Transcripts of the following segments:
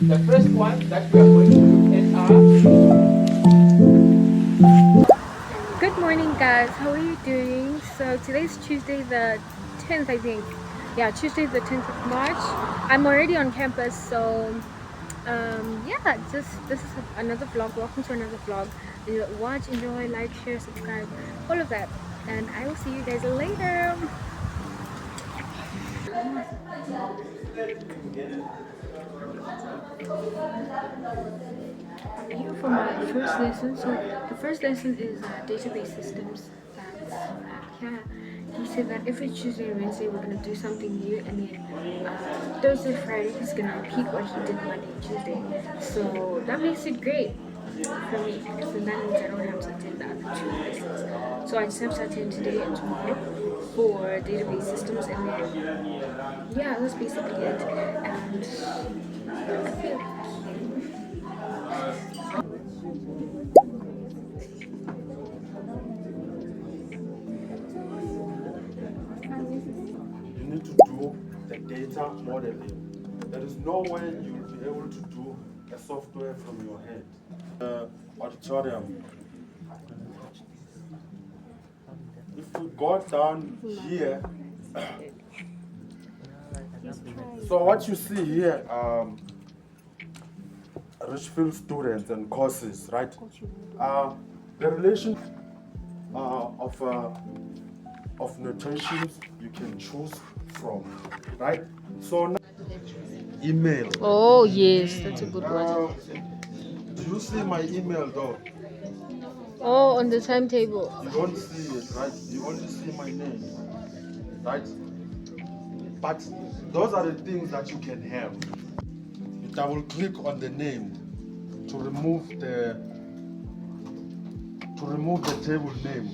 the first one that we are going to look at are... Good morning guys, how are you doing? So today's Tuesday the 10th, I think. Yeah, Tuesday the 10th of March. I'm already on campus, so yeah, this is another vlog. Welcome to another vlog. Watch, enjoy, like, share, subscribe, all of that, and I will see you guys later. Here for my first lesson. So the first lesson is database systems. That's yeah. He said that every Tuesday and Wednesday we're gonna do something new, and then Thursday, Friday he's gonna repeat what he did Monday and Tuesday. So that makes it great for me because then that means I don't have to attend the other two lessons. So I just have to attend today and tomorrow for database systems, and then yeah, that's basically it. And I feel like you need to do the data modeling. There is no way you'll be able to do a software from your head. Auditorium. If we go down here, so what you see here, Richfield students and courses, right? The relation of notations you can choose from, right? So now, email. oh yes, that's a good one. Do you see my email though? Oh, on the timetable. You don't see it, right? You only see my name, right? But those are the things that you can have. You double click on the name to remove the table name.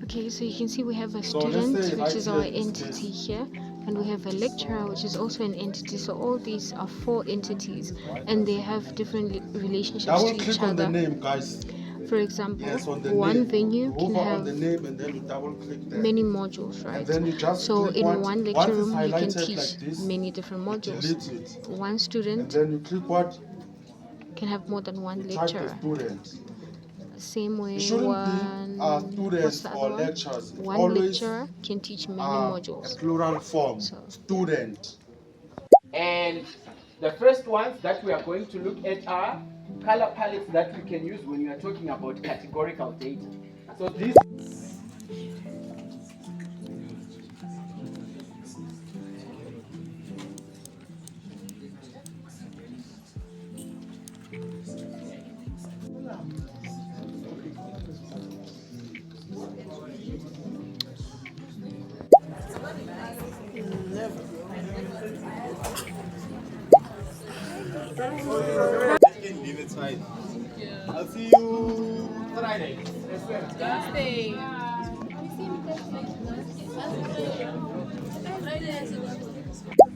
Okay, so you can see we have a So student, let's say which is our right here is entity this. here, and we have a lecturer, which is also an entity. So all these are four entities, and they have different relationships Double to each click on the other. name, guys. For example, Yes, on the one name. venue You can hover have on the name and then you double click there. many modules, right? And then you just So click in what? one lecture Once it's room, you can highlighted teach like this, many different you modules. delete it. One And student then you click what? can have more than one You type the lecturer. student. Same way, It shouldn't be what's students the or other one? lecturers. It's One always lecturer can teach many a modules. plural form. So Student. And the first ones that we are going to look at are color palettes that you can use when you are talking about categorical data. So these... I'll see you Friday. Thursday.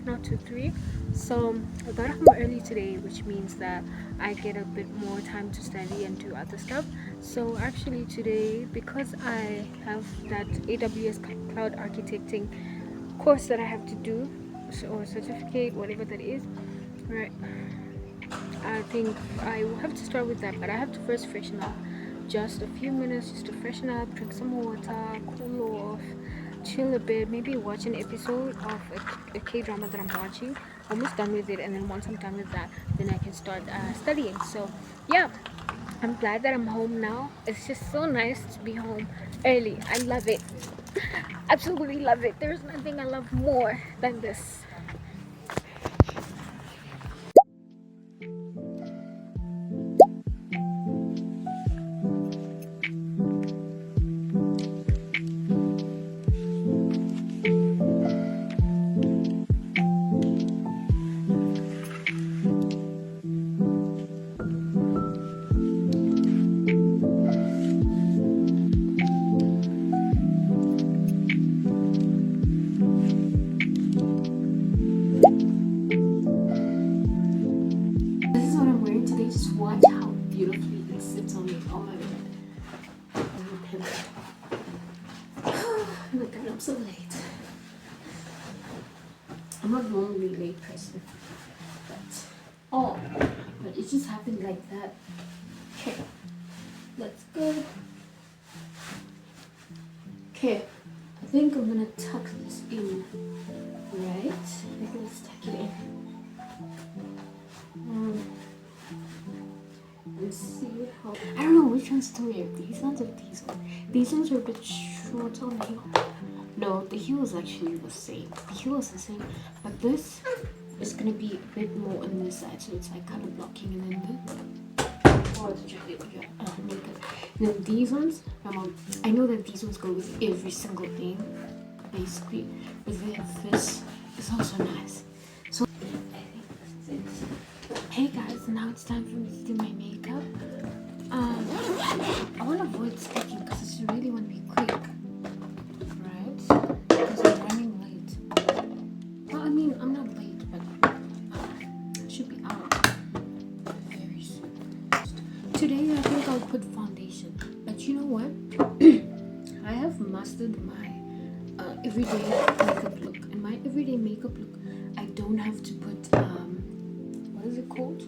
not 2-3. So I got home early today, which means that I get a bit more time to study and do other stuff. So actually today, because I have that AWS cloud architecting course that I have to do, or certificate, whatever that is, right, I think I will have to start with that, but I have to first freshen up. Just a few minutes just to freshen up, drink some water, cool off, chill a bit, maybe watch an episode of a K-drama that I'm watching. Almost done with it, and then once I'm done with that, then I can start studying. So yeah, I'm glad that I'm home now. It's just so nice to be home early. I love it. Absolutely love it. There's nothing I love more than this. Watch how beautifully it sits on me. Oh my god. Look at I'm so late. I'm not normally a late person, but it just happened like that. Okay, let's go. Okay, I think I'm gonna tuck this in, right? I think let's tuck it in. And see how. I don't know which one's taller. These ones or these ones? These ones are a bit shorter on the heel. No, the heel is actually the same. The heel is the same, but this is gonna be a bit more on this side, so it's like kind of blocking, and then makeup. And then these ones, I know that these ones go with every single thing, basically, but then this is also nice. So I think this is it. Hey guys, now it's time for me to do my makeup. I want to avoid speaking because I just really want to be quick, right? Because I'm running late. Well, I mean, I'm not late, but I should be out very soon. Today, I think I'll put foundation, but you know what? I have mastered my everyday makeup look. In my everyday makeup look, I don't have to put what is it called?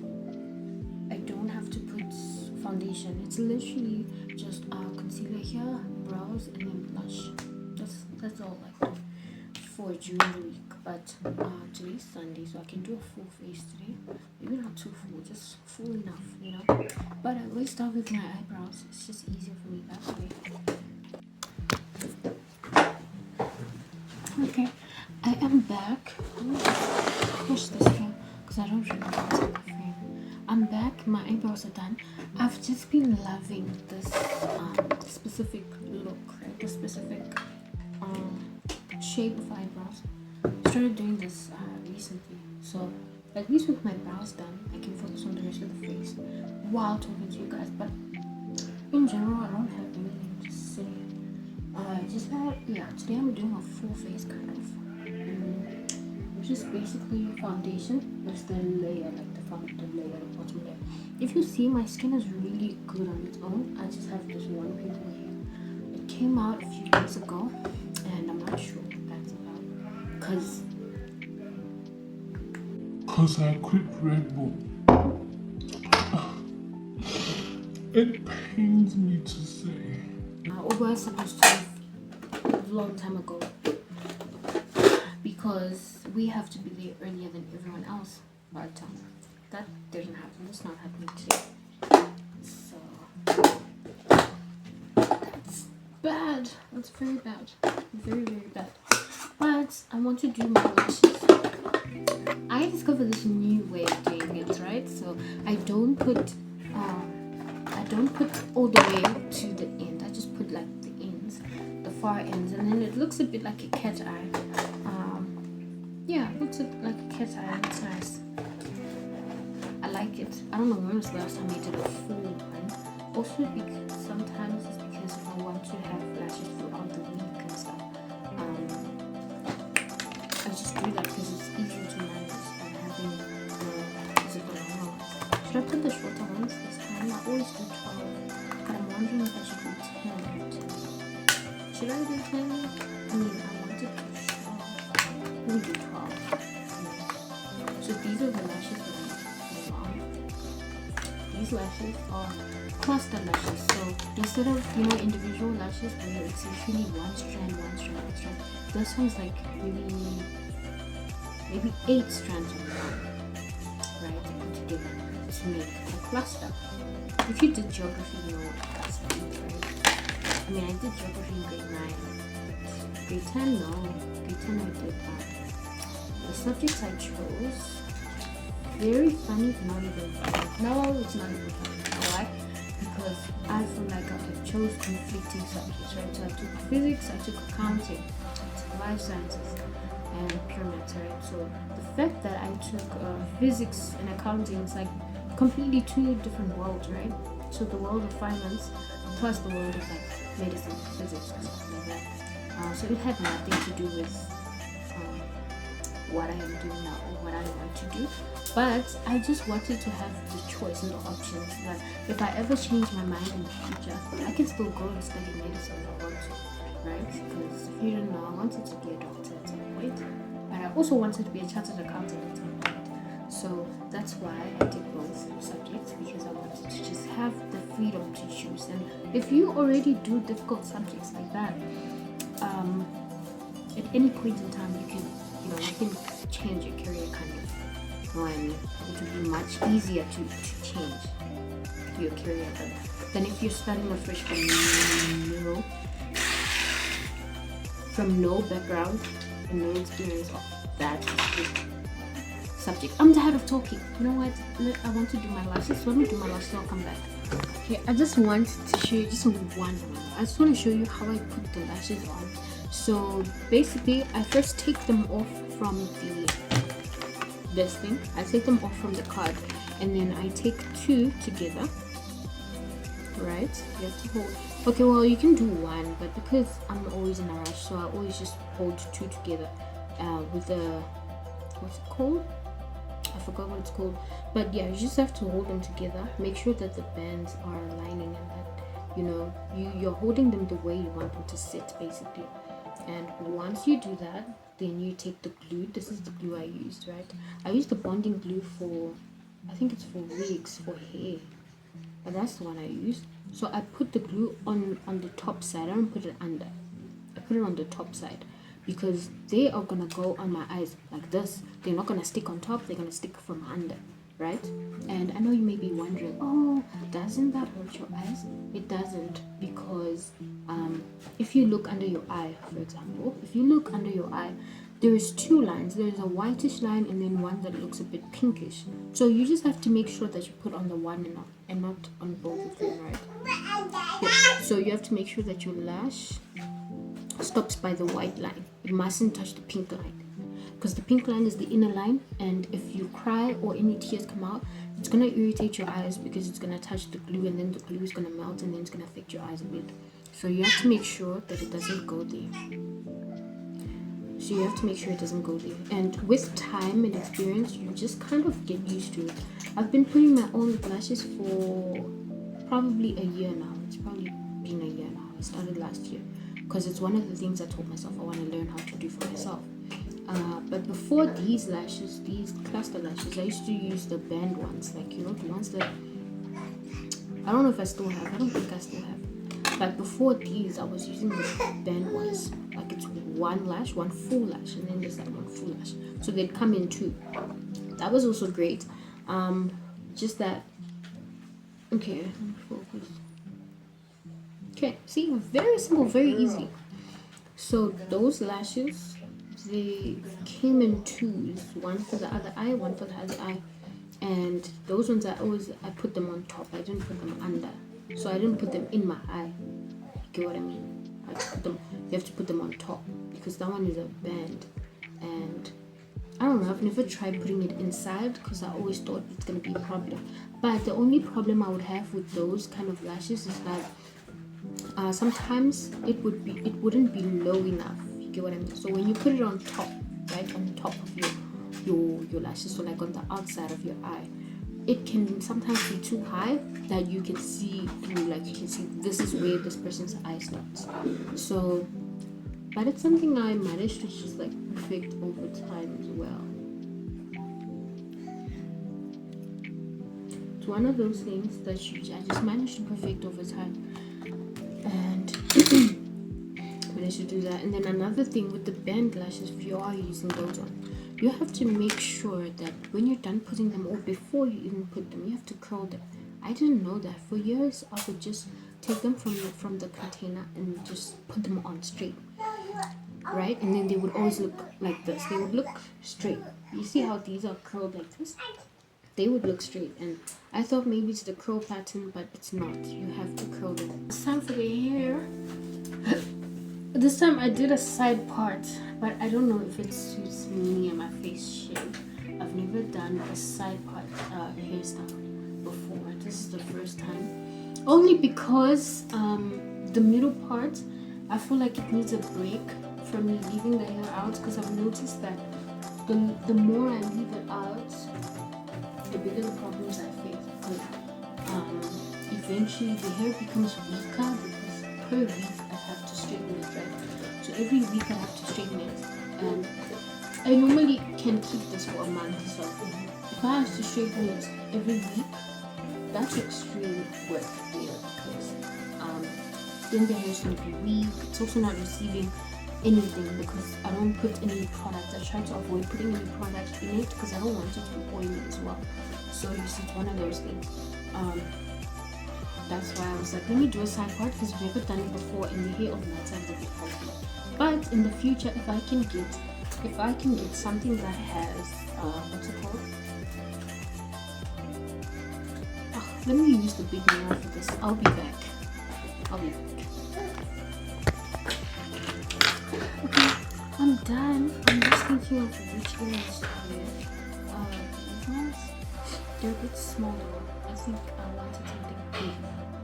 I don't have to put foundation. It's literally just concealer here, brows, and then blush. That's all I do for during the week. But today's Sunday, so I can do a full face today. Maybe not too full, just full enough, you know. But I always start with my eyebrows. It's just easier for me that way. Okay, I am back. I'm gonna push this here because I don't really want to frame. I'm back. My eyebrows are done. I've just been loving this specific look, right? The specific shape of eyebrows. I started doing this recently, so at least with my brows done, I can focus on the rest of the face while talking to you guys. But in general, I don't have anything to say. Today I'm doing a full face kind of, which is basically foundation with the layer, like the layer, the bottom layer. If you see, my skin is really good on its own. I just have this one pimple here. It came out a few days ago, and I'm not sure what that's about, Cause I quit Red Bull. It pains me to say. Although I was supposed to have a long time ago, because we have to be there earlier than everyone else, but that didn't happen. It's not happening today. So that's bad. That's very bad. Very, very bad. But I want to do my lashes. I discovered this new way of doing it, right? So I don't put all the way to the end. I just put like the ends, the far ends, and then it looks a bit like a cat eye. Yeah, it looks like a cat eye. It's nice. I like it. I don't know when was the last time I did a full one. Also, because sometimes it's because if I want to have lashes throughout the week and stuff, I just do that because it's easier to manage than having the long ones. Should I put the shorter ones this time? I always do 12, but I'm wondering if I should do 10. Should I do 10? I mean, I wanted to show. Let me do 12. So these are the lashes that I'm on. These lashes are cluster lashes. So instead of individual lashes where it's usually one strand, this one's like maybe 8 strands of one, right? Put together to make a cluster. If you did geography, you know what a cluster is, right? I mean, I did geography in grade 9. Grade 10, no. Grade 10 I did the subjects I chose. Very funny, not even funny. No, it's not even funny. Why? Because I feel like I chose conflicting subjects, right? So I took physics, I took accounting, I took life sciences, and pure maths, right? So the fact that I took physics and accounting is like completely 2 different worlds, right? So the world of finance plus the world of like medicine, physics, and stuff like that. So it had nothing to do with what I am doing now or what I want to do, but I just wanted to have the choice and the options that if I ever change my mind in the future, I can still go and study medicine if I want to, right? Because if you don't know, I wanted to be a doctor at some point, but I I also wanted to be a chartered accountant at some point. So that's why I did both subjects, because I wanted to just have the freedom to choose. And if you already do difficult subjects like that, at any point in time you can change your career kind of, and it will be much easier to change your career than if you're starting afresh from no background and no experience of that subject. I'm tired of talking. You know what? I want to do my lashes. Let me do my lashes. I'll come back. Okay, I just want to show you just one. I just want to show you how I put the lashes on. So basically, I first take them off from this thing. I take them off from the card, and then I take two together. Right? You have to hold. Okay, well you can do one, but because I'm always in a rush, so I always just hold two together with the, what's it called? I forgot what it's called. But yeah, you just have to hold them together. Make sure that the bands are aligning and that you're holding them the way you want them to sit, basically. And once you do that, then you take the glue. This is the glue I used, right? I used the bonding glue for, I think it's for wigs, for hair, but that's the one I used. So I put the glue on the top side. I don't put it under. I put it on the top side because they are gonna go on my eyes like this. They're not gonna stick on top. They're gonna stick from under, right? And I know you may be wondering, oh, doesn't that hurt your eyes? It doesn't, because if you look under your eye, for example, if you look under your eye, there's two lines. There's a whitish line and then one that looks a bit pinkish. So you just have to make sure that you put on the one and not on both of them, right? Yeah. So you have to make sure that your lash stops by the white line. It mustn't touch the pink line, because the pink line is the inner line, and if you cry or any tears come out, it's gonna irritate your eyes because it's gonna touch the glue, and then the glue is gonna melt, and then it's gonna affect your eyes a bit. So you have to make sure that it doesn't go there. So you have to make sure it doesn't go there. And with time and experience, you just kind of get used to it. I've been putting my own lashes for probably a year now. It's probably been a year now. I started last year because it's one of the things I told myself I want to learn how to do for myself. But before these lashes, these cluster lashes, I used to use the band ones, like, the ones that, I don't know if I still have. I don't think I still have. But before these, I was using the band ones. Like, it's one lash, one full lash, and then there's that one full lash. So they'd come in two. That was also great. Just that. Okay, let me focus. Okay, see, very simple, very easy. So those lashes, they came in twos, one for the other eye, one for the other eye. And those ones I put them on top. I didn't put them under. So I didn't put them in my eye. You get what I mean? You have to put them on top, because that one is a band. And I don't know, I've never tried putting it inside because I always thought it's gonna be a problem. But the only problem I would have with those kind of lashes is that sometimes it wouldn't be low enough. You get what I mean? So when you put it on top, right, on top of your lashes, so like on the outside of your eye, it can sometimes be too high that you can see through, like you can see this is where this person's eye starts. So, but it's something I managed to just like perfect over time as well. It's one of those things that I just managed to perfect over time, and managed to do that. And then another thing with the band lashes, if you are using those on, you have to make sure that when you're done putting them, or before you even put them, you have to curl them. I didn't know that. For years, I would just take them from the container and just put them on straight, right? And then they would always look like this. They would look straight. You see how these are curled like this? They would look straight, and I thought maybe it's the curl pattern, but it's not. You have to curl them. It's time for the hair. This time I did a side part, but I don't know if it suits me and my face shape. I've never done a side part hairstyle before. This is the first time. Only because the middle part, I feel like it needs a break from me leaving the hair out, because I've noticed that the more I leave it out, the bigger the problems I face. Because eventually the hair becomes weaker, because per week I have to straighten it, right? So every week I have to straighten it, and I normally can keep this for a month, so if I have to straighten it every week, that's extreme work there, because then the hair is going to be weak. It's also not receiving anything because I don't put any product. I try to avoid putting any product in it because I don't want it to be oily as well. So it's one of those things. That's why I was like, let me do a side part because we've never done it before, and the hair of my side is a bit healthy. But in the future, if I can get something that has what's it called? Let me use the big mirror for this. I'll be back. Okay, I'm done. I'm just thinking of which ears to wear. These ones, they're a bit smaller. I think I wanted something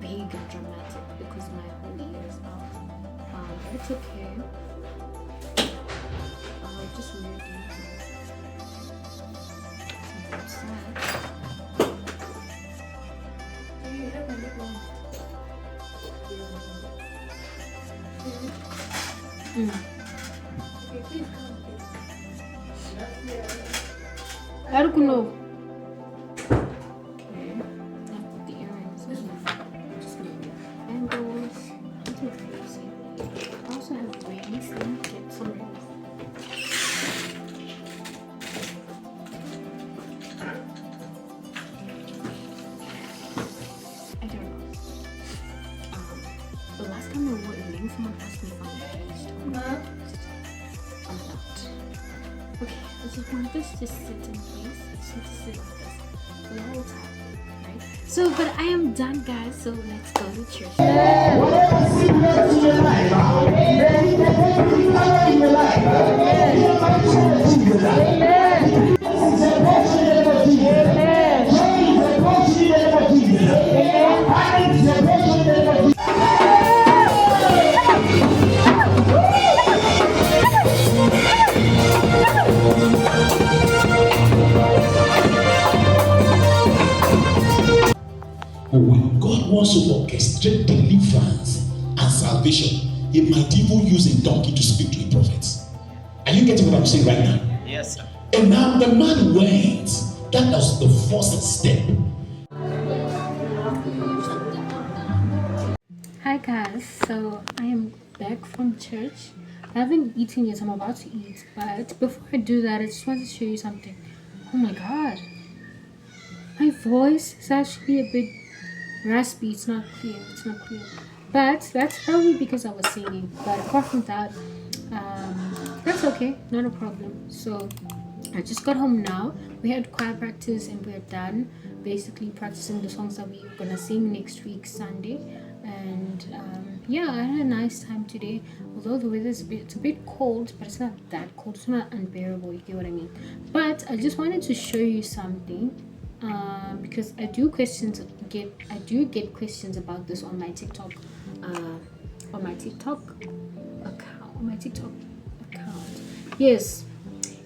big and dramatic because my whole ear is out. But it's okay. Just wear these. I don't know. Okay. I put the earrings in. Just need the bangles. Nothing crazy. I also have rings. Let me get some rings. I don't know. The last time I wore a ring, someone asked me if I'm engaged. I'm not. Okay, I just want this to sit in place. I just need to sit like this the whole time, right? So, but I am done, guys. So let's go to church. When God wants to orchestrate deliverance and salvation, He might even use a donkey to speak to a prophet. Are you getting what I'm saying right now? Yes, sir. And now the man went. That was the first step. Hi guys, so I am back from church. I haven't eaten yet. I'm about to eat, but before I do that, I just want to show you something. Oh my god, my voice is actually a bit raspy. It's not clear. But that's probably because I was singing. But apart from that, that's okay, not a problem. So I just got home now. We had choir practice and we're done basically practicing the songs that we're gonna sing next week Sunday. And yeah, I had a nice time today, although the weather is it's a bit cold, but it's not that cold. It's not unbearable, you get what I mean. But I just wanted to show you something because I do get questions about this on my TikTok account. Yes,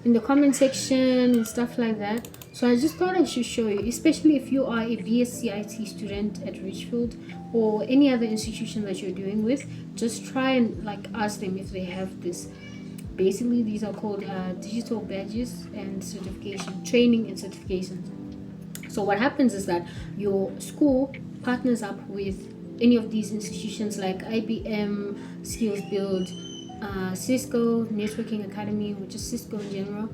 in the comment section and stuff like that. So I just thought I should show you, especially if you are a BSc IT student at Richfield or any other institution that you're doing with. Just try and like ask them if they have this. Basically, these are called digital badges and certification, training and certifications. So what happens is that your school partners up with any of these institutions like IBM, Skills Build, Cisco Networking Academy, which is Cisco in general,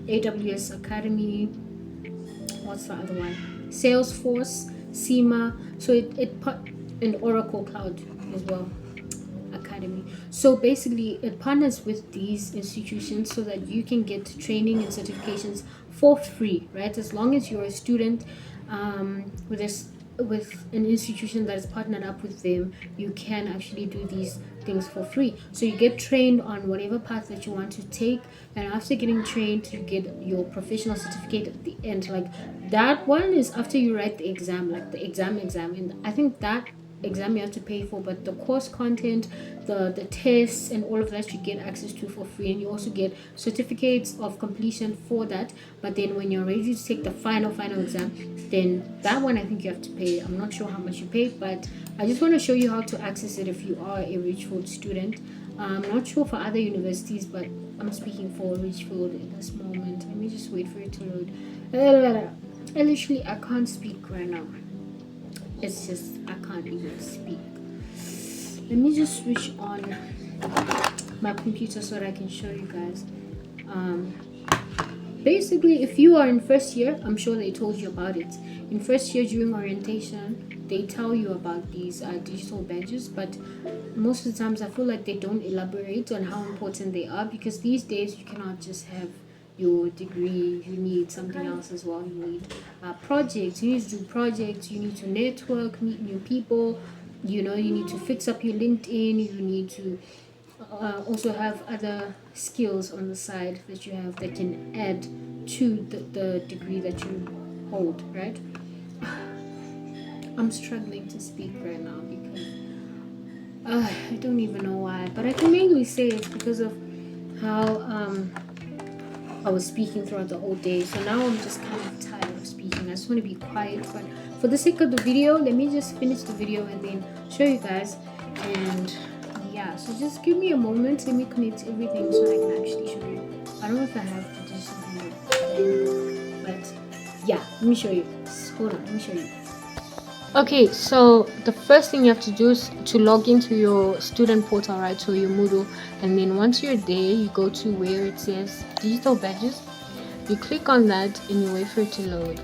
AWS Academy, what's the other one? Salesforce, SEMA, so and Oracle Cloud as well, Academy. So basically it partners with these institutions so that you can get training and certifications for free, right? As long as you're a student with an institution that is partnered up with them, you can actually do these things for free. So you get trained on whatever path that you want to take, and after getting trained you get your professional certificate at the end. Like that one is after you write the exam, like the exam, and I think that exam you have to pay for, but the course content, the tests and all of that you get access to for free, and you also get certificates of completion for that. But then when you're ready to take the final exam, then that one I think you have to pay. I'm not sure how much you pay, but I just want to show you how to access it if you are a Richfield student. I'm not sure for other universities, but I'm speaking for Richfield in this moment. Let me just wait for it to load. I can't speak right now. It's just I can't even speak. Let me just switch on my computer so that I can show you guys. Basically, if you are in first year, I'm sure they told you about it. In first year during orientation, they tell you about these digital badges, but most of the times I feel like they don't elaborate on how important they are, because these days you cannot just have your degree, you need something else as well. You need projects, you need to do projects, you need to network, meet new people, you need to fix up your LinkedIn, you need to also have other skills on the side that you have that can add to the degree that you hold, right? I'm struggling to speak right now because I don't even know why, but I can mainly say it's because of how I was speaking throughout the whole day. So now I'm just kind of tired of speaking. I just want to be quiet, but for the sake of the video, let me just finish the video and then show you guys. And yeah, so just give me a moment. Let me connect everything so I can actually show you. I don't know if I have to do something, but yeah, let me show you. Hold on, let me show you. Okay, so the first thing you have to do is to log into your student portal, right? So your Moodle, and then once you're there, you go to where it says digital badges. You click on that and you wait for it to load.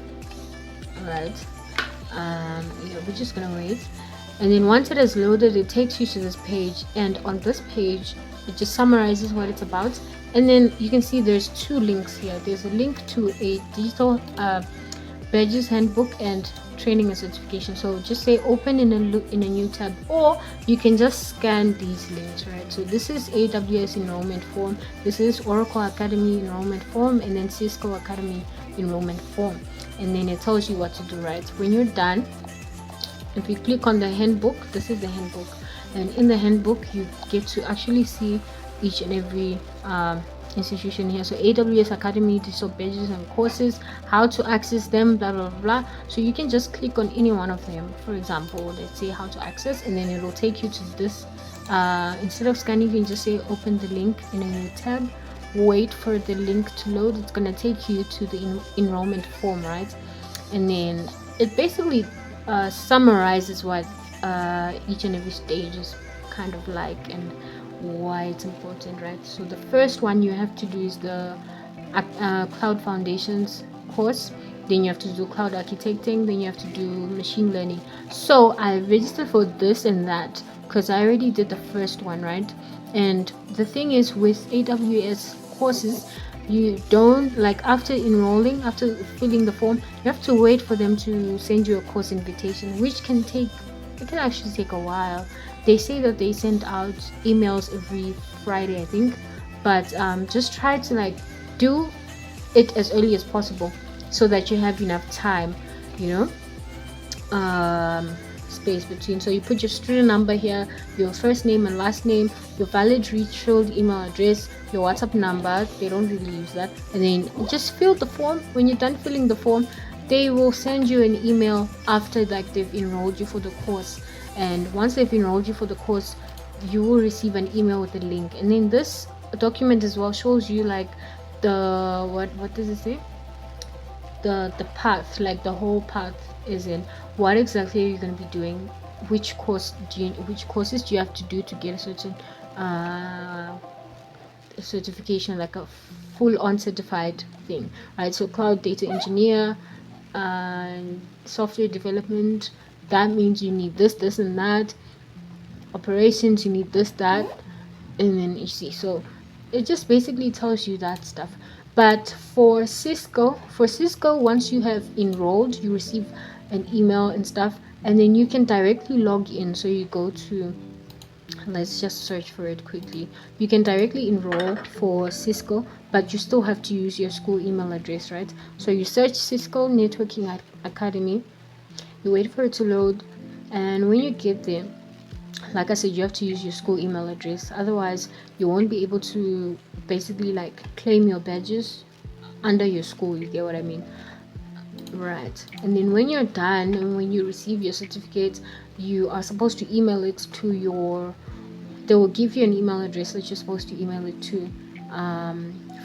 All right. Yeah, we're just gonna wait. And then once it is loaded, it takes you to this page, and on this page it just summarizes what it's about. And then you can see there's two links here. There's a link to a digital badges handbook and training and certification. So just say open in a new tab, or you can just scan these links, right? So this is AWS enrollment form, this is Oracle Academy enrollment form, and then Cisco Academy enrollment form. And then it tells you what to do, right? When you're done, if you click on the handbook, this is the handbook, and in the handbook you get to actually see each and every institution here. So AWS Academy, digital badges and courses, how to access them, blah blah blah. So you can just click on any one of them. For example, let's say how to access, and then it will take you to this. Instead of scanning, you can just say open the link in a new tab, wait for the link to load. It's gonna take you to the enrollment form, right? And then it basically summarizes what each and every stage is kind of like and why it's important, right? So the first one you have to do is the cloud foundations course. Then you have to do cloud architecting, then you have to do machine learning. So I registered for this and that because I already did the first one, right? And the thing is, with AWS courses, you don't, like, after enrolling, after filling the form, you have to wait for them to send you a course invitation, which can actually take a while. They say that they send out emails every Friday, I think, but just try to do it as early as possible so that you have enough time, space between. So you put your student number here, your first name and last name, your valid Richfield email address, your WhatsApp number. They don't really use that. And then just fill the form. When you're done filling the form, they will send you an email after they've enrolled you for the course. And once they've enrolled you for the course, you will receive an email with a link. And then this document as well shows you the what does it say? The path, the whole path is in what exactly are you going to be doing, which courses do you have to do to get a certain certification, like a full-on certified thing, right? So cloud data engineer, software development, that means you need this and that. Operations, you need this, that, and then you see. So it just basically tells you that stuff. But for Cisco, once you have enrolled, you receive an email and stuff, and then you can directly log in. So you go to, let's just search for it quickly. You can directly enroll for Cisco, but you still have to use your school email address, right? So you search Cisco Networking Academy, you wait for it to load, and when you get there, like I said, you have to use your school email address. Otherwise, you won't be able to basically claim your badges under your school. You get what I mean? Right. And then when you're done and when you receive your certificate, you are supposed to email it to your they will give you an email address that you're supposed to email it to.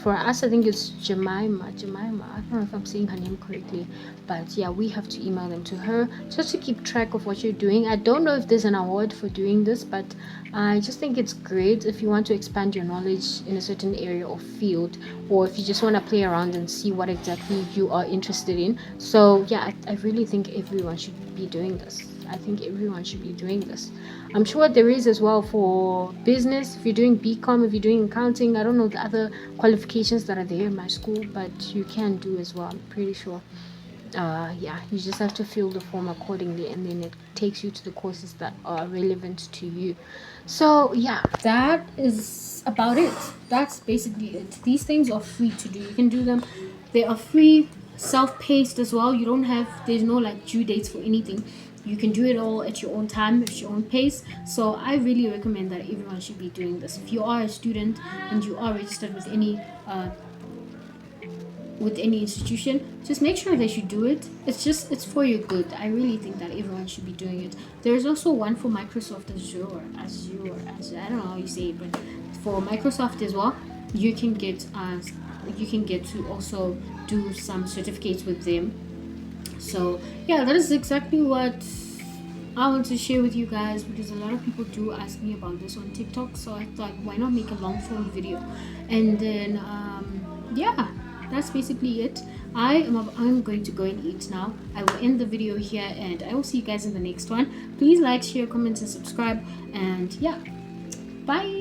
For us, I think it's Jemima. I don't know if I'm saying her name correctly, but yeah, we have to email them to her just to keep track of what you're doing. I don't know if there's an award for doing this, but I just think it's great if you want to expand your knowledge in a certain area or field, or if you just want to play around and see what exactly you are interested in. So yeah, I really think everyone should be doing this. I think everyone should be doing this. I'm sure there is as well for business. If you're doing BCom, if you're doing accounting, I don't know the other qualifications that are there in my school, but you can do as well, I'm pretty sure. Yeah, you just have to fill the form accordingly, and then it takes you to the courses that are relevant to you. So yeah, that is about it. That's basically it. These things are free to do. You can do them. They are free, self-paced as well. You don't have, there's no like due dates for anything. You can do it all at your own time, at your own pace. So I really recommend that everyone should be doing this. If you are a student and you are registered with any institution, just make sure that you do it. It's for your good. I really think that everyone should be doing it. There's also one for Microsoft Azure. I don't know how you say it, but for Microsoft as well, you can get to also do some certificates with them. So yeah, that is exactly what I want to share with you guys, because a lot of people do ask me about this on TikTok. So I thought, why not make a long form video? And then yeah, that's basically it. I'm going to go and eat now. I will end the video here, and I will see you guys in the next one. Please like, share, comment, and subscribe. And yeah, bye.